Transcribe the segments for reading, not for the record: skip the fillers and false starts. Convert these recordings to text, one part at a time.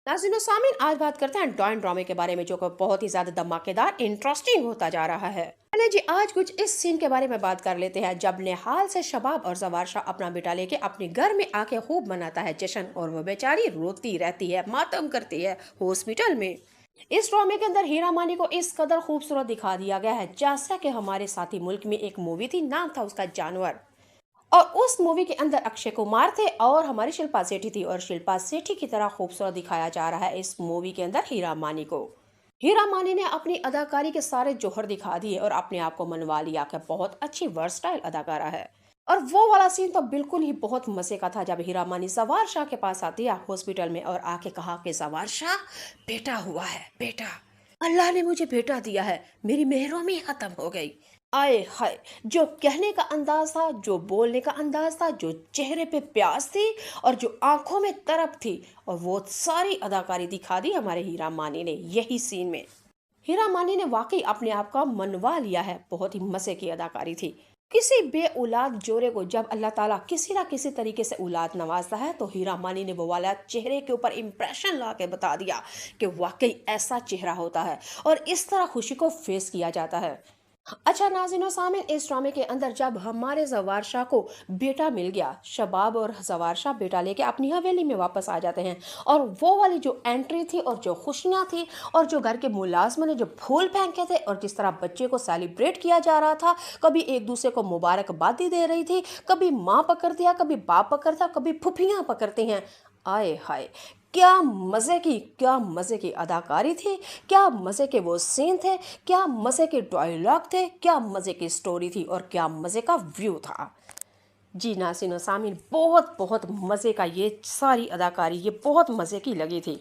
नाज़रीन और सामीन, आज बात करते हैं डॉइन ड्रामे के बारे में, जो कि बहुत ही ज्यादा धमाकेदार इंटरेस्टिंग होता जा रहा है। चलिए जी, आज कुछ इस सीन के बारे में बात कर लेते हैं, जब निहाल से शबाब और जवारशा अपना बेटा लेके अपने घर में आके खूब मनाता है जश्न, और वो बेचारी रोती रहती है, मातम करती है हॉस्पिटल में। इस ड्रामे के अंदर हीरा मानी को इस कदर खूबसूरत दिखा दिया गया है, जैसा कि हमारे साथी मुल्क में एक मूवी थी, नाम था उसका जानवर। और उस मूवी के अंदर अक्षय कुमार थे और हमारी शिल्पा शेट्टी थी, और शिल्पा शेट्टी की तरह खूबसूरत दिखाया जा रहा है इस मूवी के अंदर हीरा मानी को। हीरा मानी ने अपनी अदाकारी के सारे जौहर दिखा दिए और अपने आप को मनवा लिया कि बहुत अच्छी वर्सटाइल अदाकारा है। और वो वाला सीन तो बिल्कुल ही बहुत मजे का था, जब हीरा मानी सवार शाह के पास आती है हॉस्पिटल में और आके कहा कि सवार शाह, बेटा हुआ है, बेटा, अल्लाह ने मुझे बेटा दिया है, मेरी महरूमी खत्म हो गई। आए हाय, जो कहने का अंदाज था, जो बोलने का अंदाज था, जो चेहरे पे प्यास थी और जो आंखों में तरफ थी, और वो सारी अदाकारी दिखा दी हमारे हीरा मानी ने यही सीन में। हीरा मानी ने वाकई अपने आप का मनवा लिया है, बहुत ही मजे की अदाकारी थी। किसी बे औलाद जोड़े को जब अल्लाह ताला किसी ना किसी तरीके से औलाद नवाजता है, तो हीरा मानी ने वो वाला चेहरे के ऊपर इम्प्रेशन ला के बता दिया कि वाकई ऐसा चेहरा होता है और इस तरह खुशी को फेस किया जाता है। अच्छा नाज़रीन सामीन, इस ड्रामे के अंदर जब हमारे जवारशा को बेटा मिल गया, शबाब और जवारशा बेटा लेके अपनी हवेली में वापस आ जाते हैं, और वो वाली जो एंट्री थी और जो खुशियां थी और जो घर के मुलाजमों ने जो फूल फेंके थे और जिस तरह बच्चे को सेलिब्रेट किया जा रहा था, कभी एक दूसरे को मुबारकबादी दे रही थी, कभी माँ पकड़ दिया, कभी बाप पकड़ता, कभी फुफियाँ पकड़ती हैं। आए हाय, क्या मजे की अदाकारी थी, क्या मजे के वो सीन थे, क्या मजे के डायलॉग थे, क्या मजे की स्टोरी थी और क्या मजे का व्यू था। जी नाज़रीन और सामीन, बहुत बहुत मजे का ये सारी अदाकारी, ये बहुत मजे की लगी थी।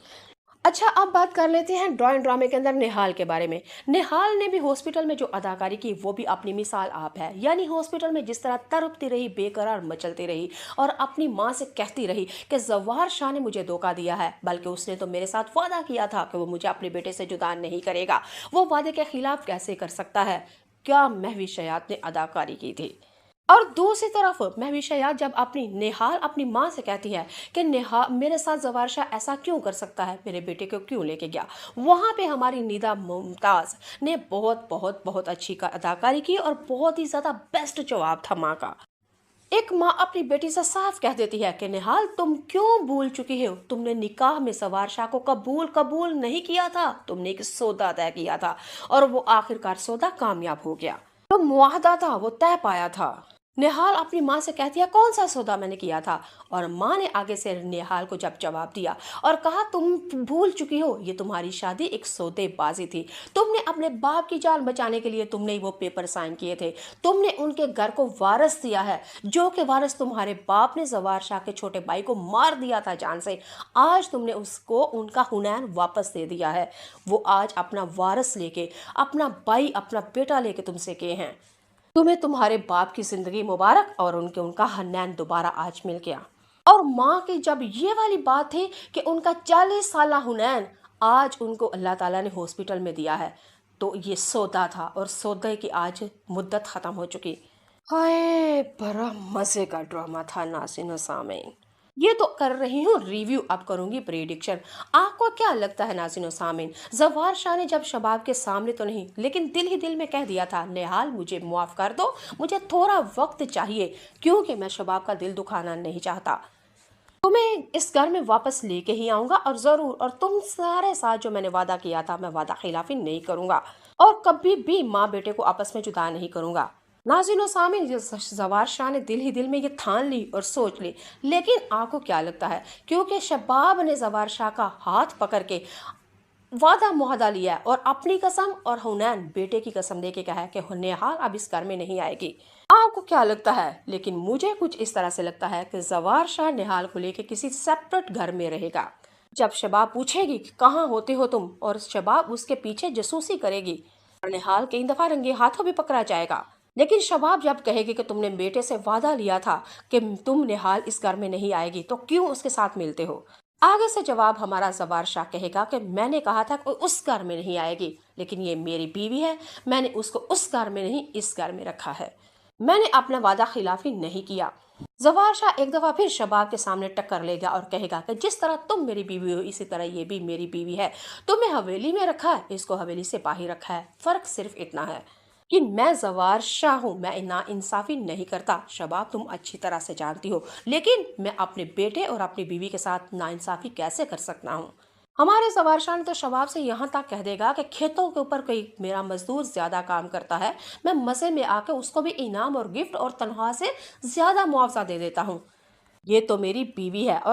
अच्छा, अब बात कर लेते हैं ड्राइंग ड्रामे के अंदर निहाल के बारे में। निहाल ने भी हॉस्पिटल में जो अदाकारी की, वो भी अपनी मिसाल आप है। यानी हॉस्पिटल में जिस तरह तड़पती रही, बेकरार मचलती रही और अपनी माँ से कहती रही कि जवार शाह ने मुझे धोखा दिया है, बल्कि उसने तो मेरे साथ वादा किया था कि वो मुझे अपने बेटे से जुदा नहीं करेगा, वो वादे के खिलाफ कैसे कर सकता है। क्या महविश हयात ने अदाकारी की थी। और दूसरी तरफ महविश हयात जब अपनी निहाल अपनी माँ से कहती है कि निहाल मेरे साथ जवारशा ऐसा क्यों कर सकता है, मेरे बेटे को क्यों लेके गया, वहां पे हमारी निदा मुमताज ने बहुत बहुत बहुत अच्छी का अदाकारी की और बहुत ही ज्यादा बेस्ट जवाब था माँ का। एक माँ अपनी बेटी से साफ कह देती है कि निहाल, तुम क्यों भूल चुकी हो, तुमने निकाह में सवार शाह को कबूल कबूल नहीं किया था, तुमने एक सौदा तय किया था और वो आखिरकार सौदा कामयाब हो गया, जो मुआहदा था वो तय पाया था। निहाल अपनी माँ से कहती है, कौन सा सौदा मैंने किया था, और माँ ने आगे से निहाल को जब जवाब दिया और कहा, तुम भूल चुकी हो, ये तुम्हारी शादी एक सौदेबाजी थी, तुमने अपने बाप की जान बचाने के लिए तुमने ही वो पेपर साइन किए थे, तुमने उनके घर को वारस दिया है, जो कि वारस तुम्हारे बाप ने जवार शाह के छोटे भाई को मार दिया था जान से, आज तुमने उसको उनका हुनैन वापस दे दिया है, वो आज अपना वारस लेके, अपना भाई, अपना बेटा लेके तुमसे गए हैं, तुम्हें तुम्हारे बाप की जिंदगी मुबारक, और उनका हन्नैन दोबारा आज मिल गया। और माँ की जब ये वाली बात थी कि उनका 40 साला हुनैन आज उनको अल्लाह ताला ने हॉस्पिटल में दिया है, तो ये सौदा था और सौदे की आज मुद्दत खत्म हो चुकी। हाय, बड़ा मजे का ड्रामा था नाज़रीन और सामीन। ये तो कर रही हूँ रिव्यू, अब करूंगी प्रेडिक्शन। आपको क्या लगता है नाज़रीन और सामीन, जवार शाह ने जब शबाब के सामने तो नहीं, लेकिन दिल ही दिल में कह दिया था, निहाल मुझे माफ कर दो, मुझे थोड़ा वक्त चाहिए, क्योंकि मैं शबाब का दिल दुखाना नहीं चाहता, तुम्हें इस घर में वापस लेके ही आऊंगा, और जरूर, और तुम सारे साथ जो मैंने वादा किया था, मैं वादा खिलाफी नहीं करूंगा और कभी भी माँ बेटे को आपस में जुदा नहीं करूंगा। नाज़रीन और सामीन, जवार शाह ने दिल ही दिल में ये ठान ली और सोच ली, लेकिन आपको क्या लगता है, क्योंकि शबाब ने जवार शाह का हाथ पकड़ के वादा मुहदा लिया है और अपनी कसम और हुनैन बेटे की कसम दे के कहा है कि नेहाल अब इस घर में नहीं आएगी। आपको क्या लगता है, लेकिन मुझे कुछ इस तरह से लगता है कि जवार शाह निहाल को लेके किसी सेपरेट घर में रहेगा। जब शबाब पूछेगी कि कहाँ होते हो तुम, और शबाब उसके पीछे जासूसी करेगी, और निहाल कई दफा रंगे हाथों भी पकड़ा जाएगा, लेकिन शबाब जब कहेगी कि तुमने बेटे से वादा लिया था कि तुम निहाल इस घर में नहीं आएगी, तो क्यों उसके साथ मिलते हो, आगे से जवाब हमारा जवार शाह कहेगा कि मैंने कहा था कि उस घर में नहीं आएगी, लेकिन ये मेरी बीवी है, मैंने उसको उस घर में नहीं इस घर में रखा है। मैंने अपना वादा खिलाफी नहीं किया। जवार शाह एक दफा फिर शबाब के सामने टक्कर लेगा और कहेगा कि जिस तरह तुम मेरी बीवी हो इसी तरह ये भी मेरी बीवी है। तुम्हें हवेली में रखा है, इसको हवेली से बाहर रखा है। फर्क सिर्फ इतना है कि मैं जवार शाह हूँ, मैं ना इंसाफी नहीं करता। शबाब तुम अच्छी तरह से जानती हो, लेकिन मैं अपने बेटे और अपनी बीवी के साथ नाइंसाफी कैसे कर सकता हूँ। हमारे जवार शाह ने तो शबाब से यहाँ तक कह देगा कि खेतों के ऊपर कोई मेरा मजदूर ज्यादा काम करता है, मैं मजे में आके उसको भी इनाम और गिफ्ट और तनख्वाह से ज्यादा मुआवजा दे देता हूँ। ये तो मेरी बीवी है और